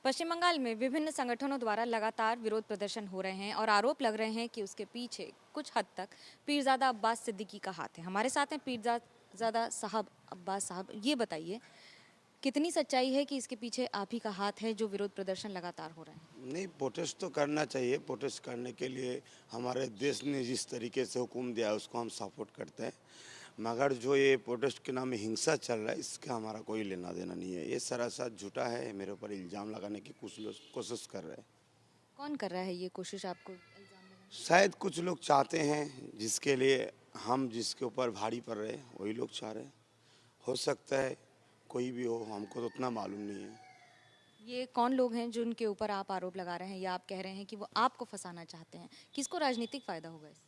पश्चिम बंगाल में विभिन्न संगठनों द्वारा लगातार विरोध प्रदर्शन हो रहे हैं और आरोप लग रहे हैं कि उसके पीछे कुछ हद तक पीरजादा अब्बास सिद्दीकी का हाथ है। हमारे साथ हैं पीरजादा साहब अब्बास साहब। ये बताइए, कितनी सच्चाई है कि इसके पीछे आप ही का हाथ है जो विरोध प्रदर्शन लगातार हो रहे हैं? नहीं, प्रोटेस्ट तो करना चाहिए। प्रोटेस्ट करने के लिए हमारे देश ने जिस तरीके से हुक्म दिया है उसको हम सपोर्ट करते हैं, मगर जो ये प्रोटेस्ट के नाम में हिंसा चल रहा है इसका हमारा कोई लेना देना नहीं है। ये सरासर झूठा है। मेरे ऊपर इल्ज़ाम लगाने की कुछ लोग कोशिश कर रहे हैं। कौन कर रहा है ये कोशिश आपको इल्जाम लगाने शायद कुछ लोग चाहते हैं जिसके लिए हम जिसके ऊपर भारी पड़ रहे हैं वही लोग चाह रहे हैं। हो सकता है कोई भी हो, हमको तो उतना मालूम नहीं है। की? ये कौन लोग हैं जो उनके ऊपर आप आरोप लगा रहे हैं या आप कह रहे हैं कि वो आपको फंसाना चाहते हैं? किसको राजनीतिक फायदा होगा इससे?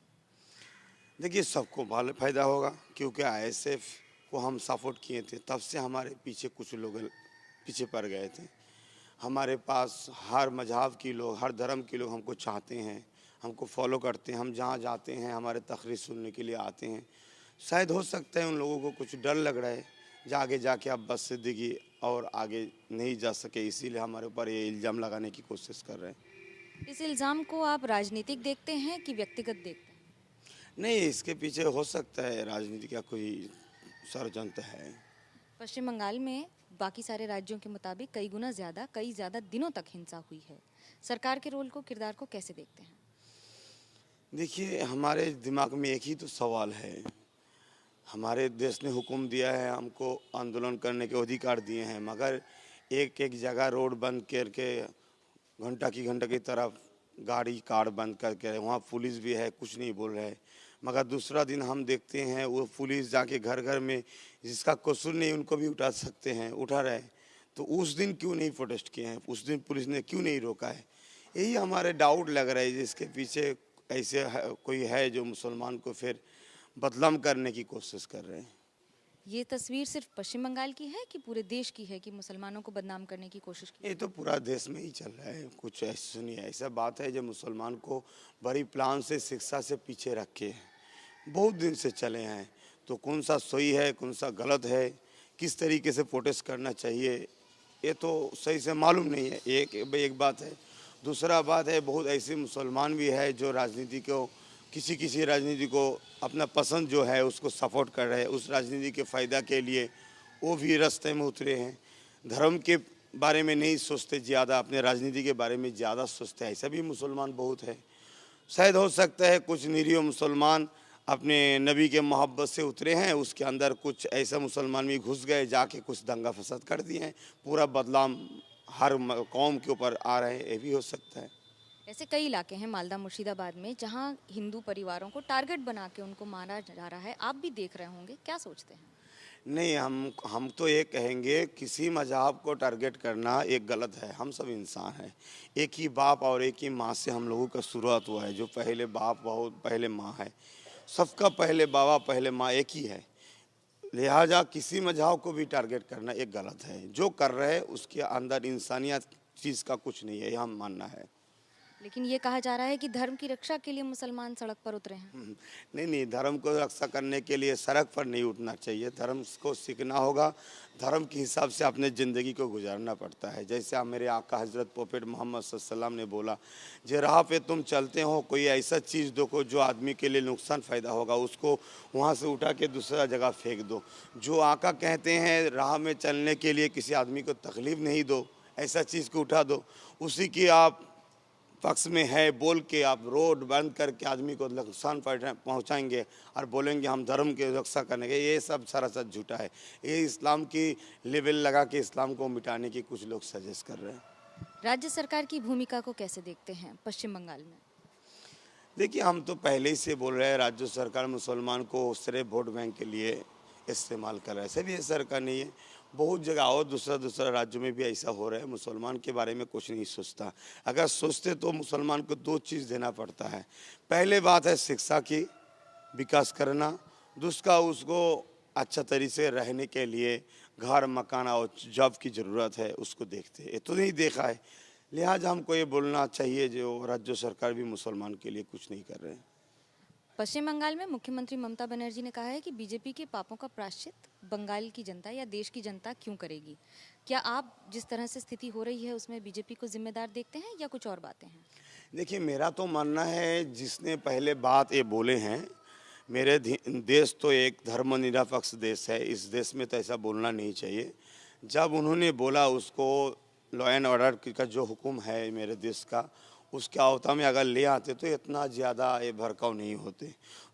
देखिए, सबको भालो फायदा होगा क्योंकि आईएसएफ को हम सपोर्ट किए थे, तब से हमारे पीछे कुछ लोग पीछे पड़ गए थे। हमारे पास हर मजहब के लोग, हर धर्म के लोग हमको चाहते हैं, हमको फॉलो करते हैं। हम जहाँ जाते हैं हमारे तकरीर सुनने के लिए आते हैं। शायद हो सकता है उन लोगों को कुछ डर लग रहा है कि आगे जाके अब्बास सिद्दीकी और आगे नहीं जा सके, इसीलिए हमारे ऊपर ये इल्ज़ाम लगाने की कोशिश कर रहे हैं। इस इल्जाम को आप राजनीतिक देखते हैं कि व्यक्तिगत देखते हैं? नहीं, इसके पीछे हो सकता है राजनीति का कोई षड्यंत्र है। पश्चिम बंगाल में बाकी सारे राज्यों के मुताबिक कई गुना ज़्यादा, कई ज़्यादा दिनों तक हिंसा हुई है। सरकार के रोल को, किरदार को कैसे देखते हैं? देखिए, हमारे दिमाग में एक ही तो सवाल है। हमारे देश ने हुक्म दिया है, हमको आंदोलन करने के अधिकार दिए हैं, मगर एक एक जगह रोड बंद करके घंटा की तरफ गाड़ी कार बंद करके वहाँ पुलिस भी है, कुछ नहीं बोल रहे। मगर दूसरा दिन हम देखते हैं वो पुलिस जाके घर घर में जिसका कसूर नहीं उनको भी उठा सकते हैं, उठा रहे। तो उस दिन क्यों नहीं प्रोटेस्ट किए हैं? उस दिन पुलिस ने क्यों नहीं रोका है? यही हमारे डाउट लग रहा है जिसके पीछे ऐसे कोई है जो मुसलमान को फिर बदनाम करने की कोशिश कर रहे हैं। ये तस्वीर सिर्फ पश्चिम बंगाल की है कि पूरे देश की है कि मुसलमानों को बदनाम करने की कोशिश की? ये तो पूरा देश में ही चल रहा है। कुछ ऐसा सुनिए, ऐसा बात है जो मुसलमान को बड़ी प्लान से शिक्षा से पीछे रखे बहुत दिन से चले हैं। तो कौन सा सही है, कौन सा गलत है, किस तरीके से प्रोटेस्ट करना चाहिए, ये तो सही से मालूम नहीं है। एक बात है। दूसरा बात है, बहुत ऐसे मुसलमान भी है जो राजनीति को किसी राजनीति को अपना पसंद जो है उसको सपोर्ट कर रहे हैं। उस राजनीति के फ़ायदा के लिए वो भी रास्ते में उतरे हैं। धर्म के बारे में नहीं सोचते ज़्यादा, अपने राजनीति के बारे में ज़्यादा सोचते हैं। ऐसा भी मुसलमान बहुत है। शायद हो सकता है कुछ निरीह मुसलमान अपने नबी के मोहब्बत से उतरे हैं, उसके अंदर कुछ ऐसा मुसलमान भी घुस गए, जाके कुछ दंगा फसाद कर दिए हैं। पूरा बदलाव हर कौम के ऊपर आ रहे हैं, ये भी हो सकता है। ऐसे कई इलाके हैं मालदा मुर्शिदाबाद में जहां हिंदू परिवारों को टारगेट बना के उनको मारा जा रहा है। आप भी देख रहे होंगे, क्या सोचते हैं? नहीं, हम तो ये कहेंगे किसी मज़हब को टारगेट करना एक गलत है। हम सब इंसान हैं। एक ही बाप और एक ही माँ से हम लोगों का शुरुआत हुआ है। जो पहले बाप बहुत पहले माँ है, सबका पहले बाबा पहले माँ एक ही है। लिहाजा किसी मज़हब को भी टारगेट करना एक गलत है। जो कर रहे हैं उसके अंदर इंसानियत चीज़ का कुछ नहीं है, यह हम मानना है। लेकिन ये कहा जा रहा है कि धर्म की रक्षा के लिए मुसलमान सड़क पर उतरे हैं। नहीं, धर्म को रक्षा करने के लिए सड़क पर नहीं उठना चाहिए। धर्म को सीखना होगा। धर्म के हिसाब से अपने ज़िंदगी को गुजारना पड़ता है। जैसे आप मेरे आका हज़रत प्रोफेट मोहम्मद सल्लल्लाहु अलैहि वसल्लम ने बोला, जो राह पे तुम चलते हो कोई ऐसा चीज़ देखो जो आदमी के लिए नुकसान फ़ायदा होगा, उसको वहाँ से उठा के दूसरा जगह फेंक दो। जो आका कहते हैं राह में चलने के लिए किसी आदमी को तकलीफ़ नहीं दो, ऐसा चीज़ को उठा दो, उसी की आप पक्ष में है बोल के आप रोड बंद करके आदमी को नुकसान पहुंचाएंगे और बोलेंगे हम धर्म की रक्षा करने के, ये सब सरासर झूठा है। ये इस्लाम की लेवल लगा के इस्लाम को मिटाने की कुछ लोग सजेस्ट कर रहे हैं। राज्य सरकार की भूमिका को कैसे देखते हैं पश्चिम बंगाल में? देखिए, हम तो पहले ही से बोल रहे हैं राज्य सरकार मुसलमान को सिर्फ वोट बैंक के लिए इस्तेमाल कर रहा है। ऐसे भी ऐसा सरकार नहीं है। बहुत जगह और दूसरा राज्यों में भी ऐसा हो रहा है। मुसलमान के बारे में कुछ नहीं सोचता। अगर सोचते तो मुसलमान को दो चीज़ देना पड़ता है। पहले बात है शिक्षा की विकास करना, दूसरा उसको अच्छा तरीके से रहने के लिए घर मकान और जॉब की ज़रूरत है, उसको देखते हैं। ये तो नहीं देखा है। लिहाजा हमको ये बोलना चाहिए जो राज्य सरकार भी मुसलमान के लिए कुछ नहीं कर रहे हैं। पश्चिम बंगाल में मुख्यमंत्री ममता बनर्जी ने कहा है कि बीजेपी के पापों का प्रायश्चित बंगाल की जनता या देश की जनता क्यों करेगी। क्या आप जिस तरह से स्थिति हो रही है उसमें बीजेपी को जिम्मेदार देखते हैं या कुछ और बातें हैं? देखिए, मेरा तो मानना है जिसने पहले बात ये बोले हैं, देश तो एक धर्मनिरपेक्ष देश है, इस देश में तो ऐसा बोलना नहीं चाहिए। जब उन्होंने बोला उसको लॉ एंड ऑर्डर का जो हुक्म है मेरे देश का, उसके आवता में अगर ले आते तो इतना ज़्यादा ये भड़काऊ नहीं होते।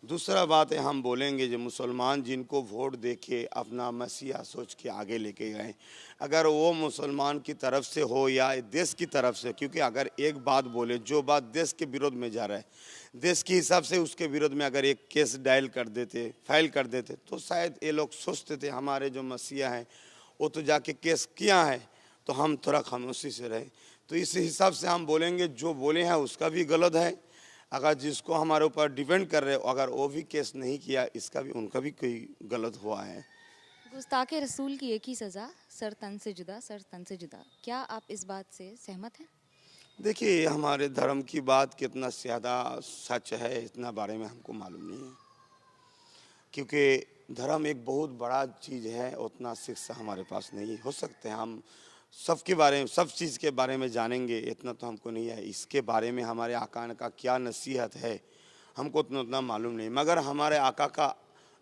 दूसरा बात है, हम बोलेंगे जो मुसलमान जिनको वोट दे के अपना मसीहा सोच के आगे लेके गए, अगर वो मुसलमान की तरफ से हो या देश की तरफ से, क्योंकि अगर एक बात बोले जो बात देश के विरोध में जा रहा है, देश के हिसाब से उसके विरोध में अगर एक केस फाइल कर देते तो शायद ये लोग सोचते थे हमारे जो मसीहा हैं वो तो जाके केस किया है, तो हम थोड़ा खामोशी से रहे। तो इस हिसाब से हम बोलेंगे जो बोले हैं उसका भी गलत है। अगर जिसको हमारे ऊपर डिपेंड कर रहे हो अगर वो भी केस नहीं किया, इसका भी उनका भी कोई गलत हुआ है। गुस्ताखे रसूल की एक ही सज़ा, सर तन से जुदा, सर तन से जुदा। क्या आप इस बात से सहमत हैं? देखिए, हमारे धर्म की बात कितना ज़्यादा सच है इतना बारे में हमको मालूम नहीं है, क्योंकि धर्म एक बहुत बड़ा चीज़ है, उतना शिक्षा हमारे पास नहीं हो सकते हम सबके बारे में सब चीज़ के बारे में जानेंगे, इतना तो हमको नहीं है। इसके बारे में हमारे आका का क्या नसीहत है हमको उतना मालूम नहीं, मगर हमारे आका का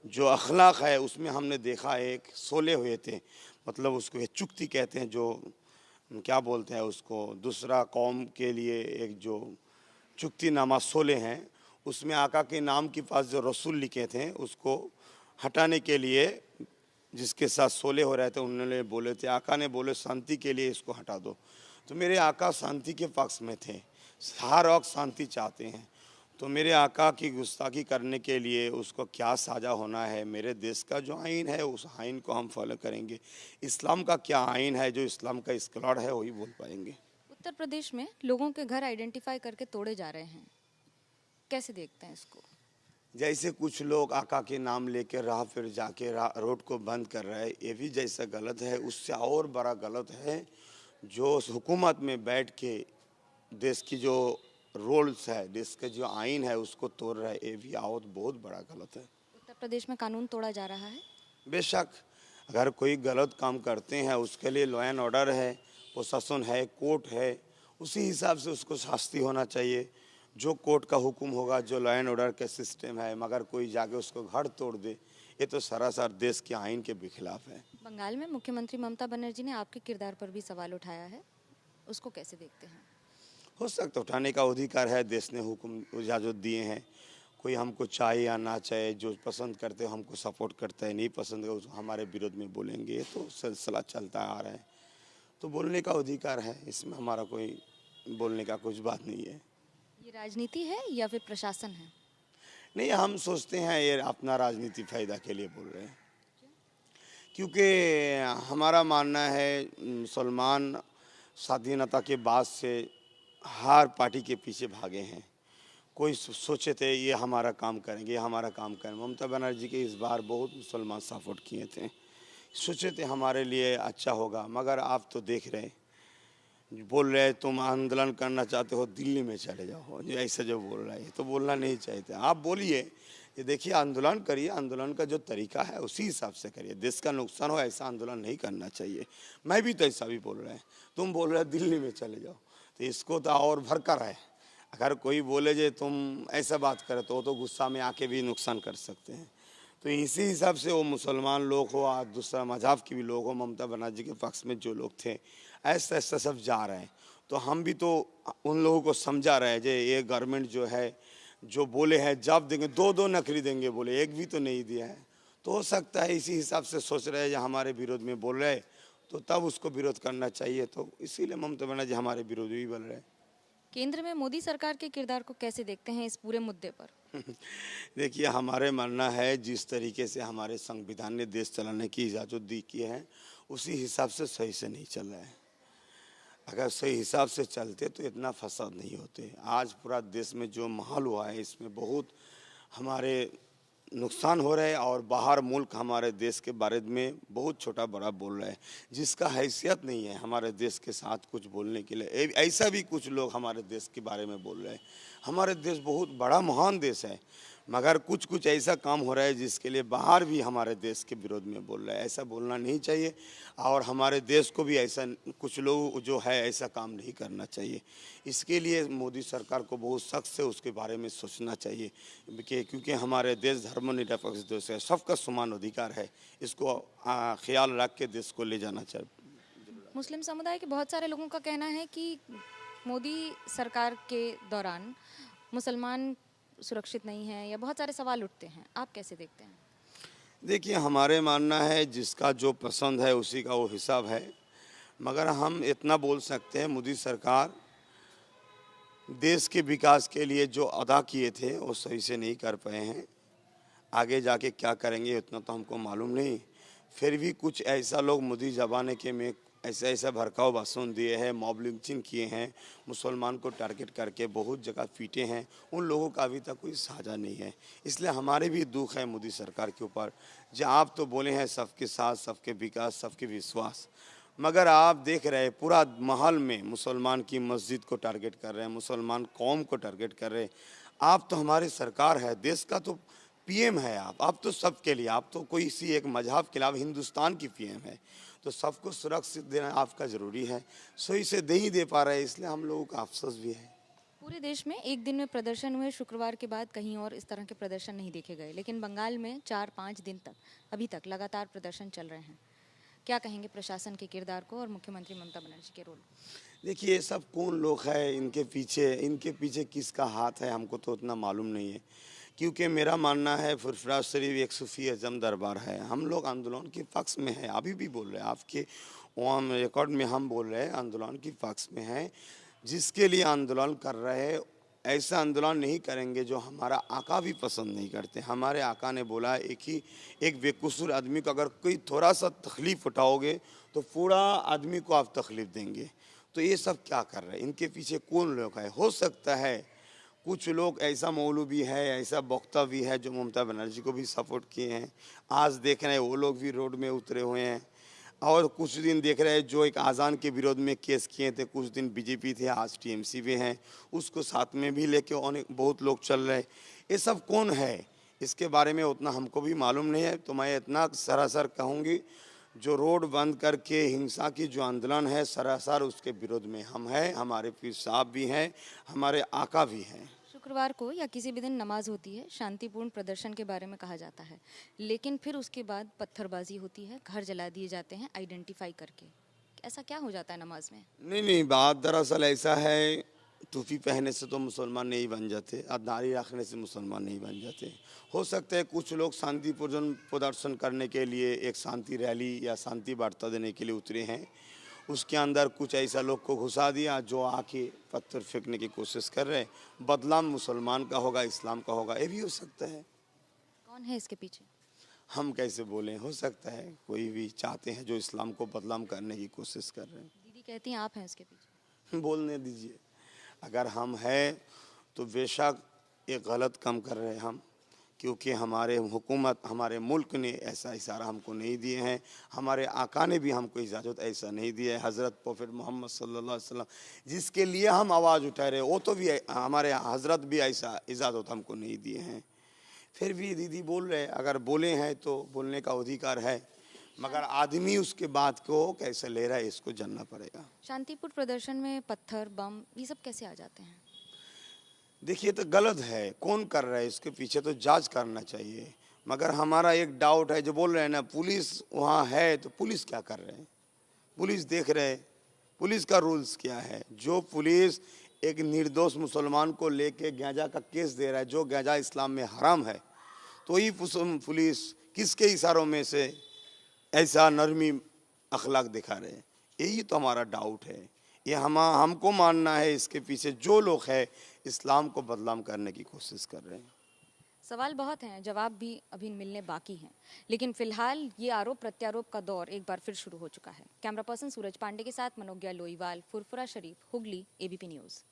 जो अखलाक है उसमें हमने देखा है एक सोले हुए थे, मतलब उसको एक चुक्ति कहते हैं, जो क्या बोलते हैं उसको, दूसरा कौम के लिए एक जो चुक्तिनामा सोले हैं, उसमें आका के नाम के पास जो रसूल लिखे थे उसको हटाने के लिए जिसके साथ सोले हो रहे थे उन्होंने बोले थे, आका ने बोले शांति के लिए इसको हटा दो। तो मेरे आका शांति के पक्ष में थे, हर वक्त शांति चाहते हैं। तो मेरे आका की गुस्ताखी करने के लिए उसको क्या साजा होना है, मेरे देश का जो आइन है उस आइन को हम फॉलो करेंगे। इस्लाम का क्या आइन है, जो इस्लाम का स्कॉलर है वही बोल पाएंगे। उत्तर प्रदेश में लोगों के घर आइडेंटिफाई करके तोड़े जा रहे हैं, कैसे देखते हैं इसको? जैसे कुछ लोग आका के नाम लेके राह फिर जाके रोड को बंद कर रहे हैं, ये भी जैसा गलत है, उससे और बड़ा गलत है जो हुकूमत में बैठ के देश की जो रूल्स है, देश के जो आइन है उसको तोड़ रहा है, ये भी और बहुत बड़ा गलत है। उत्तर प्रदेश में कानून तोड़ा जा रहा है। बेशक अगर कोई गलत काम करते हैं उसके लिए लॉ एंड ऑर्डर है, प्रशासन है, कोर्ट है, उसी हिसाब से उसको शास्ति होना चाहिए। जो कोर्ट का हुक्म होगा, जो लॉ एंड ऑर्डर का सिस्टम है, मगर कोई जाके उसको घर तोड़ दे, ये तो सरासर देश के आइन के भी खिलाफ है। बंगाल में मुख्यमंत्री ममता बनर्जी ने आपके किरदार पर भी सवाल उठाया है, उसको कैसे देखते हैं? हो सकता उठाने का अधिकार है, देश ने हुक्म इजाज़त दिए हैं। कोई हमको चाहे या ना चाहे, जो पसंद करते हो हमको सपोर्ट करता है, नहीं पसंद है हमारे विरोध में बोलेंगे, ये तो सिलसिला चलता आ रहा है। तो बोलने का अधिकार है, इसमें हमारा कोई बोलने का कुछ बात नहीं है। ये राजनीति है या फिर प्रशासन है? नहीं, हम सोचते हैं ये अपना राजनीति फायदा के लिए बोल रहे हैं, क्योंकि हमारा मानना है मुसलमान स्वाधीनता के बाद से हर पार्टी के पीछे भागे हैं। कोई सोचे थे ये हमारा काम करेंगे, ये हमारा काम करेंगे। ममता बनर्जी के इस बार बहुत मुसलमान सपोर्ट किए थे, सोचे थे हमारे लिए अच्छा होगा, मगर आप तो देख रहे बोल रहे तुम आंदोलन करना चाहते हो दिल्ली में चले जाओ, जो ऐसा जो बोल रहा है तो बोलना नहीं चाहते। आप बोलिए, ये देखिए आंदोलन करिए, आंदोलन का जो तरीका है उसी हिसाब से करिए, देश का नुकसान हो ऐसा आंदोलन नहीं करना चाहिए। मैं भी तो ऐसा भी बोल रहा है, तुम बोल रहे दिल्ली में चले जाओ, तो इसको तो और भड़का रहा है। अगर कोई बोले जे तुम ऐसा बात करे तो गुस्सा में आके भी नुकसान कर सकते हैं। तो इसी हिसाब से वो मुसलमान लोग हो और दूसरा मजहब के भी लोग हो, ममता बनर्जी के पक्ष में जो लोग थे, ऐसा ऐसा सब जा रहे हैं। तो हम भी तो उन लोगों को समझा रहे हैं जे ये गवर्नमेंट जो है जो बोले हैं जब देंगे, दो नौकरी देंगे बोले, एक भी तो नहीं दिया है। तो हो सकता है इसी हिसाब से सोच रहे हैं जो हमारे विरोध में बोल रहे हैं, तो तब उसको विरोध करना चाहिए। तो इसीलिए ममता बनर्जी हमारे विरोधी भी बोल रहे हैं। केंद्र में मोदी सरकार के किरदार को कैसे देखते हैं इस पूरे मुद्दे पर? देखिए, हमारे मानना है जिस तरीके से हमारे संविधान ने देश चलाने की इजाज़त दी की है उसी हिसाब से सही से नहीं चल रहा है। अगर सही हिसाब से चलते तो इतना फसाद नहीं होते। आज पूरा देश में जो माहौल हुआ है इसमें बहुत हमारे नुकसान हो रहा है और बाहर मुल्क हमारे देश के बारे में बहुत छोटा बड़ा बोल रहा है, जिसका हैसियत नहीं है हमारे देश के साथ कुछ बोलने के लिए। ऐसा भी कुछ लोग हमारे देश के बारे में बोल रहे हैं। हमारे देश बहुत बड़ा महान देश है, मगर कुछ कुछ ऐसा काम हो रहा है जिसके लिए बाहर भी हमारे देश के विरोध में बोल रहा है। ऐसा बोलना नहीं चाहिए और हमारे देश को भी ऐसा कुछ लोग जो है ऐसा काम नहीं करना चाहिए। इसके लिए मोदी सरकार को बहुत सख्त से उसके बारे में सोचना चाहिए कि क्योंकि हमारे देश धर्मनिरपेक्ष देश है, सबका समान अधिकार है, इसको ख्याल रख के देश को ले जाना चाहिए। मुस्लिम समुदाय के बहुत सारे लोगों का कहना है कि मोदी सरकार के दौरान मुसलमान सुरक्षित नहीं है या बहुत सारे सवाल उठते हैं। आप कैसे देखते हैं? देखिए, हमारे मानना है जिसका जो पसंद है उसी का वो हिसाब है, मगर हम इतना बोल सकते हैं मोदी सरकार देश के विकास के लिए जो अदा किए थे वो सही से नहीं कर पाए हैं। आगे जाके क्या करेंगे उतना तो हमको मालूम नहीं। फिर भी कुछ ऐसा लोग मोदी ज़माने के में ऐसा ऐसा भड़काऊ भाषण दिए हैं, मॉब लिंचिंग किए हैं, मुसलमान को टारगेट करके बहुत जगह पीटे हैं, उन लोगों का अभी तक कोई साझा नहीं है। इसलिए हमारे भी दुख है मोदी सरकार के ऊपर। जो आप तो बोले हैं सबके साथ, सबके विकास, सबके विश्वास, मगर आप देख रहे हैं पूरा महल में मुसलमान की मस्जिद को टारगेट कर रहे हैं, मुसलमान कौम को टारगेट कर रहे हैं। आप तो हमारी सरकार है, देश का तो पीएम है आप तो सबके लिए, आप तो कोई सी एक मजहब के अलावा हिंदुस्तान की पीएम है, तो सबको सुरक्षित देना आपका ज़रूरी है। सही से नहीं दे पा रहे, इसलिए हम लोगों का अफसोस भी है। पूरे देश में एक दिन में प्रदर्शन हुए, शुक्रवार के बाद कहीं और इस तरह के प्रदर्शन नहीं देखे गए, लेकिन बंगाल में 4-5 दिन तक अभी तक लगातार प्रदर्शन चल रहे हैं। क्या कहेंगे प्रशासन के किरदार को और मुख्यमंत्री ममता बनर्जी के रोल? देखिए, ये सब कौन लोग हैं इनके पीछे किसका हाथ है हमको तो उतना मालूम नहीं है, क्योंकि मेरा मानना है फुरफुरा शरीफ एक सूफी अजम दरबार है। हम लोग आंदोलन के पक्ष में हैं, अभी भी बोल रहे हैं, आपके वहाँ रिकॉर्ड में हम बोल रहे हैं आंदोलन के पक्ष में हैं। जिसके लिए आंदोलन कर रहे हैं ऐसा आंदोलन नहीं करेंगे जो हमारा आका भी पसंद नहीं करते। हमारे आका ने बोला एक बेकसूर आदमी को अगर कोई थोड़ा सा तकलीफ़ उठाओगे तो पूरा आदमी को आप तकलीफ़ देंगे। तो ये सब क्या कर रहे हैं, इनके पीछे कौन लोग है? हो सकता है कुछ लोग ऐसा मौलवी है, ऐसा वक्ता भी है जो ममता बनर्जी को भी सपोर्ट किए हैं। आज देख रहे हैं वो लोग भी रोड में उतरे हुए हैं, और कुछ दिन देख रहे हैं जो एक आज़ान के विरोध में केस किए थे, कुछ दिन बीजेपी थे, आज टीएमसी भी हैं, उसको साथ में भी लेके अनेक बहुत लोग चल रहे हैं। ये सब कौन है इसके बारे में उतना हमको भी मालूम नहीं है। तो मैं इतना सरासर कहूँगी, जो रोड बंद करके हिंसा की जो आंदोलन है सरासर उसके विरोध में हम हैं, हमारे पीर साहब भी हैं, हमारे आका भी हैं। शुक्रवार को या किसी भी दिन नमाज होती है, शांतिपूर्ण प्रदर्शन के बारे में कहा जाता है, लेकिन फिर उसके बाद पत्थरबाजी होती है, घर जला दिए जाते हैं आइडेंटिफाई करके। ऐसा क्या हो जाता है नमाज में? नहीं, बात दरअसल ऐसा है, टोपी पहनने से तो मुसलमान नहीं बन जाते, और दाढ़ी रखने से मुसलमान नहीं बन जाते। हो सकता है कुछ लोग शांतिपूर्ण प्रदर्शन करने के लिए एक शांति रैली या शांति वार्ता देने के लिए उतरे हैं, उसके अंदर कुछ ऐसा लोग को घुसा दिया जो आके पत्थर फेंकने की कोशिश कर रहे हैं। बदनाम मुसलमान का होगा, इस्लाम का होगा, ये भी हो सकता है। कौन है इसके पीछे? हम कैसे बोलें, हो सकता है कोई भी चाहते हैं जो इस्लाम को बदनाम करने की कोशिश कर रहे हैं। दीदी कहती हैं आप हैं इसके पीछे। बोलने दीजिए, अगर हम हैं तो बेशक ये गलत काम कर रहे हैं हम, क्योंकि हमारे हुकूमत, हमारे मुल्क ने ऐसा इशारा हमको नहीं दिए हैं, हमारे आका ने भी हमको इजाज़त ऐसा नहीं दिया है। हज़रत प्रॉफेट मोहम्मद सल्लल्लाहु अलैहि वसल्लम जिसके लिए हम आवाज़ उठा रहे वो तो भी हमारे हज़रत भी ऐसा इजाज़त हमको नहीं दिए हैं। फिर भी दीदी बोल रहे, अगर बोले हैं तो बोलने का अधिकार है, मगर आदमी उसके बात को कैसे ले रहा है इसको जानना पड़ेगा। शांतिपूर्ण प्रदर्शन में पत्थर, बम, ये सब कैसे आ जाते हैं? देखिए, तो गलत है, कौन कर रहा है इसके पीछे तो जांच करना चाहिए। मगर हमारा एक डाउट है, जो बोल रहे हैं ना पुलिस वहाँ है, तो पुलिस क्या कर रहे हैं? पुलिस देख रहे हैं, पुलिस का रूल्स क्या है? जो पुलिस एक निर्दोष मुसलमान को लेके गांजा का केस दे रहा है, जो गांजा इस्लाम में हराम है, तो ये पुलिस किसके इशारों में से ऐसा नरमी अखलाक दिखा रहे हैं? यही तो हमारा डाउट है। ये हमको मानना है इसके पीछे जो लोग हैं इस्लाम को बदनाम करने की कोशिश कर रहे हैं। सवाल बहुत हैं, जवाब भी अभी मिलने बाकी हैं, लेकिन फिलहाल ये आरोप प्रत्यारोप का दौर एक बार फिर शुरू हो चुका है। कैमरा पर्सन सूरज पांडे के साथ मनोज्ञा लोईवाल, फुरफुरा शरीफ, हुगली, एबीपी न्यूज़।